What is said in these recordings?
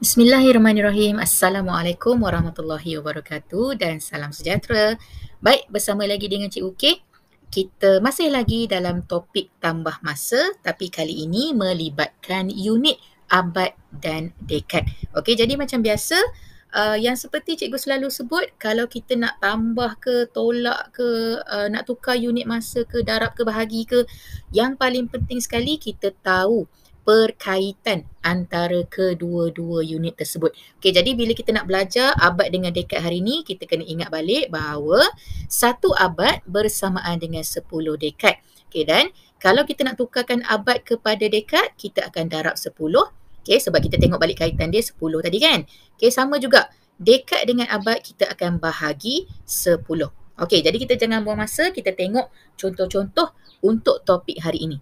Bismillahirrahmanirrahim. Assalamualaikum warahmatullahi wabarakatuh dan salam sejahtera. Baik, bersama lagi dengan Cikgu K. Kita masih lagi dalam topik tambah masa tapi kali ini melibatkan unit, abad dan dekad. Okey, jadi macam biasa yang seperti cikgu selalu sebut, kalau kita nak tambah ke, tolak ke, nak tukar unit masa ke, darab ke, bahagi ke, yang paling penting sekali kita tahu perkaitan antara kedua-dua unit tersebut. Okey, jadi bila kita nak belajar abad dengan dekad hari ni, kita kena ingat balik bahawa satu abad bersamaan dengan 10 dekad. Okey, dan kalau kita nak tukarkan abad kepada dekad, kita akan darab 10. Okey, sebab kita tengok balik kaitan dia 10 tadi kan. Okey, sama juga. Dekad dengan abad kita akan bahagi 10. Okey, jadi kita jangan buang masa, kita tengok contoh-contoh untuk topik hari ini.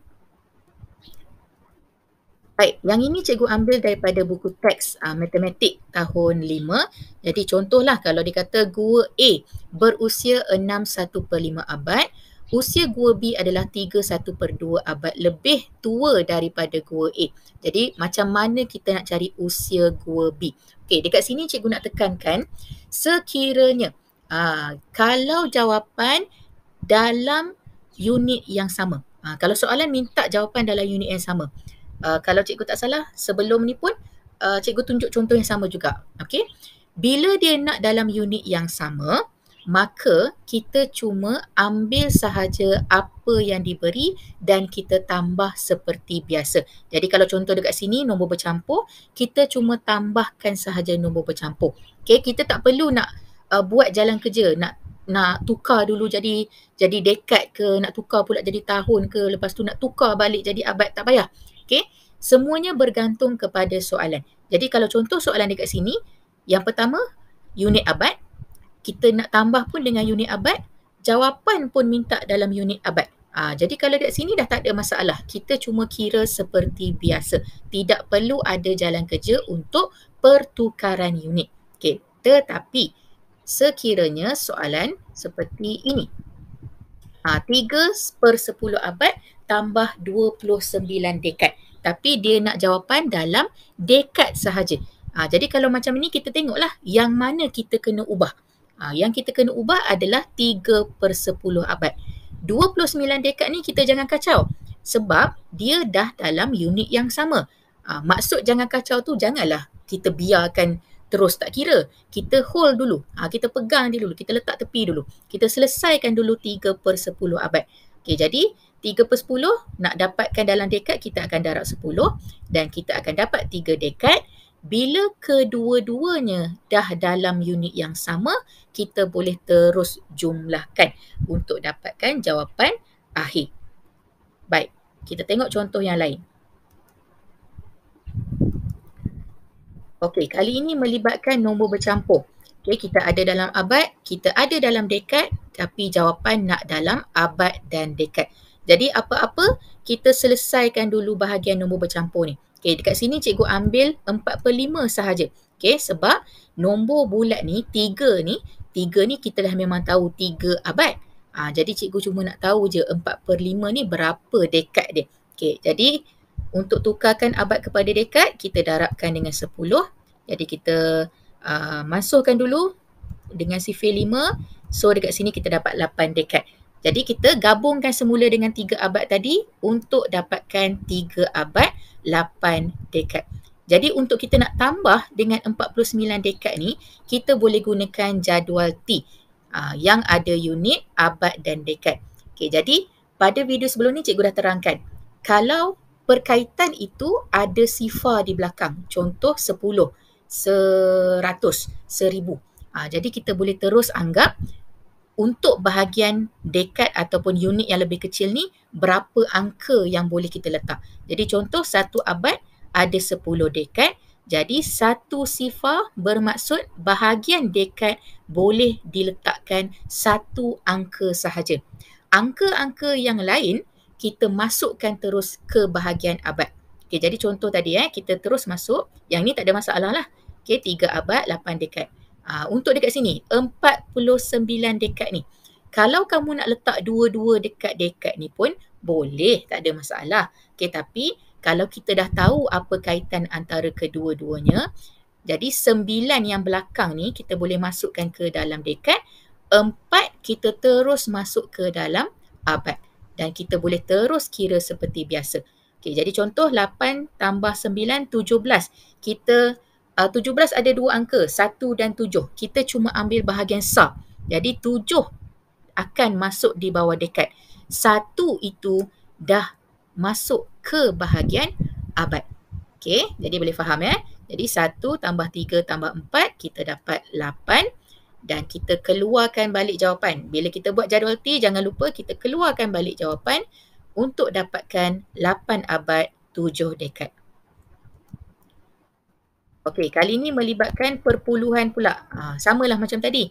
Baik, yang ini cikgu ambil daripada buku teks matematik tahun 5. Jadi contohlah kalau dikata gua A berusia 6/1/5 abad, usia gua B adalah 3/1/2 abad, lebih tua daripada gua A. Jadi macam mana kita nak cari usia gua B? Okey, dekat sini cikgu nak tekankan sekiranya kalau jawapan dalam unit yang sama. Kalau soalan minta jawapan dalam unit yang sama. Kalau cikgu tak salah, sebelum ni pun cikgu tunjuk contoh yang sama juga. Okey. Bila dia nak dalam unit yang sama, maka kita cuma ambil sahaja apa yang diberi dan kita tambah seperti biasa. Jadi kalau contoh dekat sini nombor bercampur, kita cuma tambahkan sahaja nombor bercampur. Okey, kita tak perlu nak buat jalan kerja, nak tukar dulu jadi dekad ke, nak tukar pula jadi tahun ke, lepas tu nak tukar balik jadi abad, tak payah. Okey, semuanya bergantung kepada soalan. Jadi kalau contoh soalan dekat sini, yang pertama unit abad, kita nak tambah pun dengan unit abad, jawapan pun minta dalam unit abad. Jadi kalau dekat sini dah tak ada masalah. Kita cuma kira seperti biasa. Tidak perlu ada jalan kerja untuk pertukaran unit. Okey, tetapi sekiranya soalan seperti ini. 3/10 abad tambah 29 dekad. Tapi dia nak jawapan dalam dekad sahaja. Jadi kalau macam ni kita tengoklah yang mana kita kena ubah. Yang kita kena ubah adalah 3/10 abad. 29 dekad ni kita jangan kacau. Sebab dia dah dalam unit yang sama. Maksud jangan kacau tu, janganlah kita biarkan terus tak kira. Kita hold dulu. Kita pegang dia dulu. Kita letak tepi dulu. Kita selesaikan dulu 3/10 abad. Okey, jadi 3/10 nak dapatkan dalam dekad, kita akan darab 10 dan kita akan dapat 3 dekad. Bila kedua-duanya dah dalam unit yang sama, kita boleh terus jumlahkan untuk dapatkan jawapan akhir. Baik, kita tengok contoh yang lain. Okey, kali ini melibatkan nombor bercampur. Okey, kita ada dalam abad, kita ada dalam dekad, tapi jawapan nak dalam abad dan dekad. Jadi apa-apa, kita selesaikan dulu bahagian nombor bercampur ni. Okey, dekat sini cikgu ambil 4/5 sahaja. Okey, sebab nombor bulat ni, 3 ni kita dah memang tahu 3 abad. Jadi cikgu cuma nak tahu je 4/5 ni berapa dekad dia. Okey, jadi untuk tukarkan abad kepada dekad, kita darabkan dengan 10. Jadi kita masukkan dulu dengan sifir 5. So dekat sini kita dapat 8 dekad. Jadi kita gabungkan semula dengan 3 abad tadi untuk dapatkan 3 abad 8 dekad. Jadi untuk kita nak tambah dengan 49 dekad ni, kita boleh gunakan jadual T yang ada unit, abad dan dekad. Okey, jadi pada video sebelum ni cikgu dah terangkan. Kalau perkaitan itu ada sifar di belakang. Contoh 10, 100, 1000. Jadi kita boleh terus anggap untuk bahagian dekad ataupun unit yang lebih kecil ni, berapa angka yang boleh kita letak. Jadi contoh satu abad ada 10 dekad. Jadi satu sifar bermaksud bahagian dekad boleh diletakkan satu angka sahaja. Angka-angka yang lain kita masukkan terus ke bahagian abad. Okey, jadi contoh tadi kita terus masuk. Yang ni tak ada masalah lah. Okey, 3 abad, 8 dekad. Untuk dekat sini, 49 dekad ni. Kalau kamu nak letak dua-dua dekad-dekad ni pun boleh, tak ada masalah. Okey, tapi kalau kita dah tahu apa kaitan antara kedua-duanya, Jadi 9 yang belakang ni kita boleh masukkan ke dalam dekad. 4 kita terus masuk ke dalam abad. Dan kita boleh terus kira seperti biasa. Okey, jadi contoh 8 tambah 9, 17. Kita 17 ada dua angka, 1 dan 7. Kita cuma ambil bahagian sah. Jadi 7 akan masuk di bawah dekad. 1 itu dah masuk ke bahagian abad. Okey, jadi boleh faham ya. Jadi 1 tambah 3 tambah 4, kita dapat 8 dan kita keluarkan balik jawapan. Bila kita buat jadual T, jangan lupa kita keluarkan balik jawapan untuk dapatkan 8 abad 7 dekad. Okey, kali ni melibatkan perpuluhan pula. Samalah macam tadi.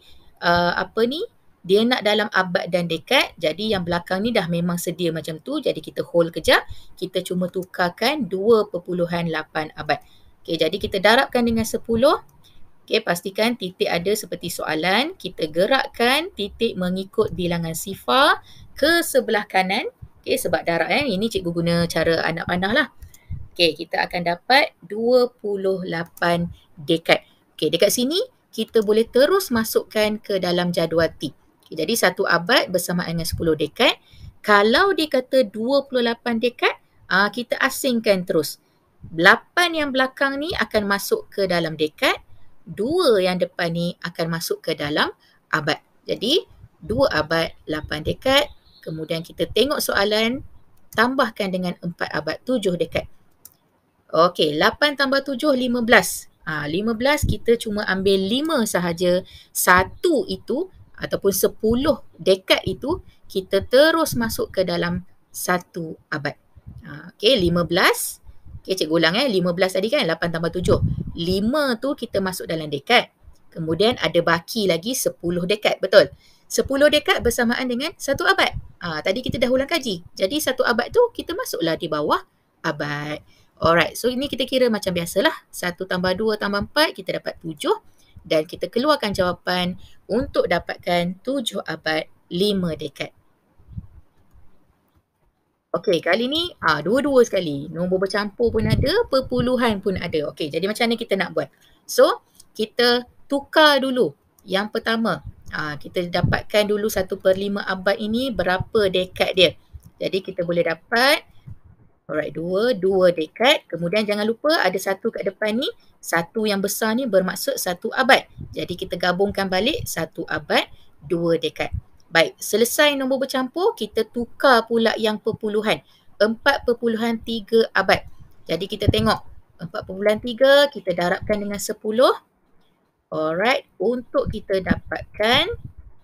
Dia nak dalam abad dan dekad. Jadi yang belakang ni dah memang sedia macam tu. Jadi kita hold kejap. Kita cuma tukarkan 2.8 abad. Okey, jadi kita darabkan dengan 10. Okey, pastikan titik ada seperti soalan. Kita gerakkan titik mengikut bilangan sifar ke sebelah kanan. Okey, sebab darab ini cikgu guna cara anak panah lah. Okey, kita akan dapat 28 dekad. Okey, dekat sini kita boleh terus masukkan ke dalam jadual T. Okay, jadi 1 abad bersamaan dengan 10 dekad. Kalau dikata 28 dekad, kita asingkan terus. 8 yang belakang ni akan masuk ke dalam dekad. 2 yang depan ni akan masuk ke dalam abad. Jadi 2 abad, 8 dekad. Kemudian kita tengok soalan, tambahkan dengan 4 abad, 7 dekad. Okey, 8 tambah 7, 15. 15 kita cuma ambil 5 sahaja. 1 itu ataupun 10 dekad itu kita terus masuk ke dalam 1 abad. Okey, 15. Okey, cikgu ulang 15 tadi kan, 8 tambah 7. 5 tu kita masuk dalam dekad. Kemudian ada baki lagi 10 dekad, betul? 10 dekad bersamaan dengan 1 abad. Tadi kita dah ulang kaji. Jadi 1 abad tu kita masuklah di bawah abad. Alright, so ini kita kira macam biasalah. 1 tambah 2 tambah 4, kita dapat 7. Dan kita keluarkan jawapan untuk dapatkan 7 abad 5 dekad. Okey, kali ni dua-dua sekali. Nombor bercampur pun ada, perpuluhan pun ada. Okey, jadi macam mana kita nak buat? So, kita tukar dulu. Yang pertama, kita dapatkan dulu 1/5 abad ini berapa dekad dia. Jadi kita boleh dapat alright, 2 dekad. Kemudian jangan lupa ada 1 kat depan ni. 1 yang besar ni bermaksud 1 abad. Jadi kita gabungkan balik 1 abad, 2 dekad. Baik, selesai nombor bercampur, kita tukar pula yang perpuluhan. 4.3 abad. Jadi kita tengok 4.3 kita darabkan dengan 10. Alright, untuk kita dapatkan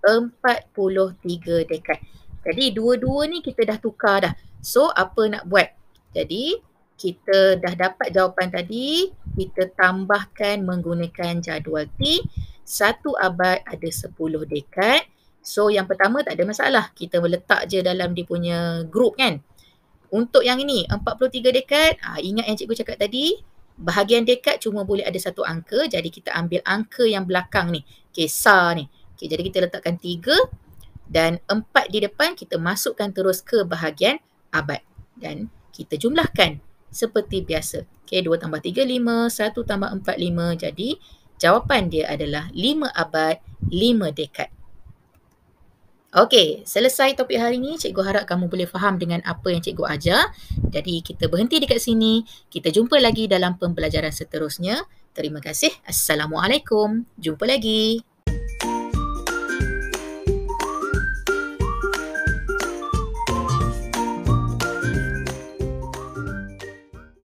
43 dekad. Jadi dua-dua ni kita dah tukar dah. So apa nak buat? Jadi kita dah dapat jawapan tadi, kita tambahkan menggunakan jadual T. 1 abad ada 10 dekad. So yang pertama tak ada masalah, kita letak je dalam dia punya group kan. Untuk yang ini 43 dekad, ingat yang cikgu cakap tadi, bahagian dekad cuma boleh ada 1 angka, jadi kita ambil angka yang belakang ni, kisar ni. Okay, jadi kita letakkan 3 dan 4 di depan, kita masukkan terus ke bahagian abad. Dan kita jumlahkan seperti biasa. Okay, 2 tambah 3, 5. 1 tambah 4, 5. Jadi, jawapan dia adalah 5 abad, 5 dekad. Okey, selesai topik hari ini. Cikgu harap kamu boleh faham dengan apa yang cikgu ajar. Jadi, kita berhenti dekat sini. Kita jumpa lagi dalam pembelajaran seterusnya. Terima kasih. Assalamualaikum. Jumpa lagi.